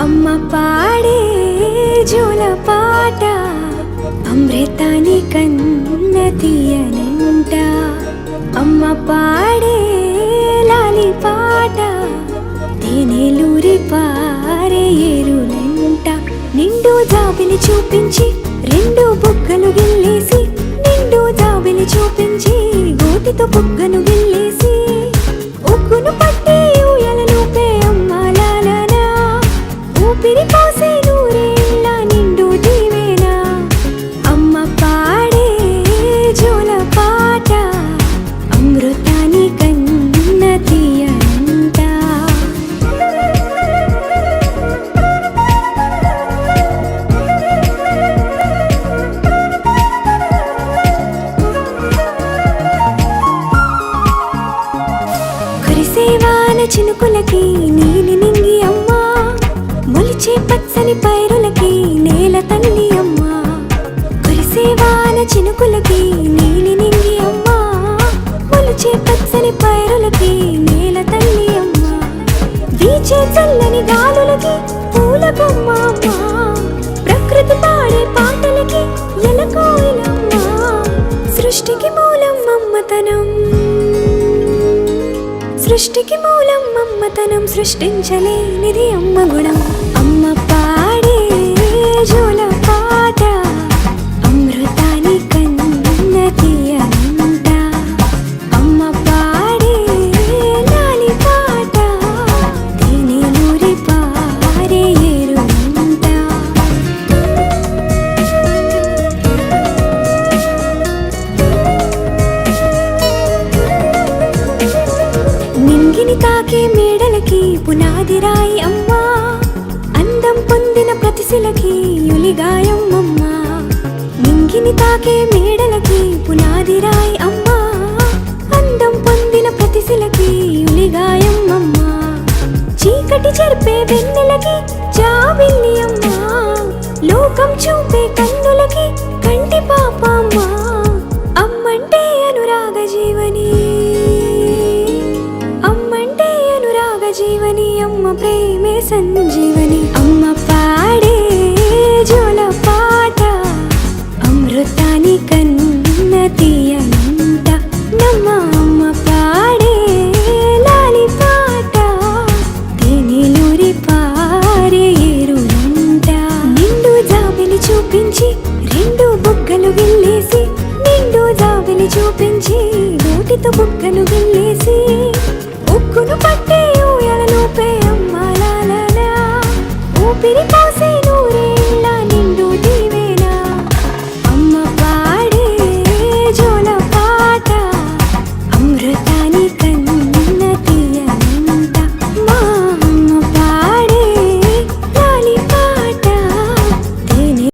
అమ్మ పాడే జోల పాట అమృతాని కన్న తీయనంట. అమ్మ పాడే లాలి పాట తేనెలూరి పారే ఏరులంట. నిండు జాబిలి చూపించి రెండు బుగ్గలు గిల్లేసి, నిండు జాబిలి చూపించి గోటితో బుగ్గను గిల్లేసి, ఉగ్గును పట్టి ఊయలలోపే అమ్మ లాలనా, ఊపిరి పోసే నూరేళ్ళ నిండు దీవేనా. అమ్మ పాడే జోల పాట అమృతాని కన్న తీయనంట. కురిసేవాన చినుకులకి నీలి నింగి అమ్మ, మొలిచే పచ్చని పైరులకి నేల తల్లి అమ్మ. కురిసేవాన చినుకులకి నీలి నింగి అమ్మ, మొలిచే పచ్చని పైరులకి నేల తల్లి అమ్మ. వీచే చల్లని గాలులకి పూల బొమ్మ అమ్మ, ప్రకృతి పాడే పాటలకి ఎలకోయిలమ్మ. సృష్టికి మూలం మమ్మతనం, సృష్టికి మూలం మమ్మతనం, సృష్టించలేనిది అమ్మ గుణం. అమ్మ పాడే జోల పాట అమృతాని కన్న తీయనంట. అమ్మ పాడే లాలి పాట తేనెలూరి పారే ఏరులంట. నింగిని తాకే మేడలకి పునాది రాయి అమ్మ, అందం పొందిన ప్రతిశిలకి యులిగాయం అమ్మ. నింగిని తాకే మేడలకి పునాది రాయి అమ్మ, అందం పొందిన ప్రతిశిలకి యులిగాయం అమ్మ. చీకటి చెరిపే వెన్నెలకి జాబిల్లి అమ్మ, లోకం చూపే కన్నులకి కంటి పాప అమ్మ. అమ్మంటే అనురాగ జీవని, అమ్మంటే అనురాగ జీవని, అమ్మ ప్రేమే సంజీవని. అమ్మ పాడే జోల పాట అమృతాని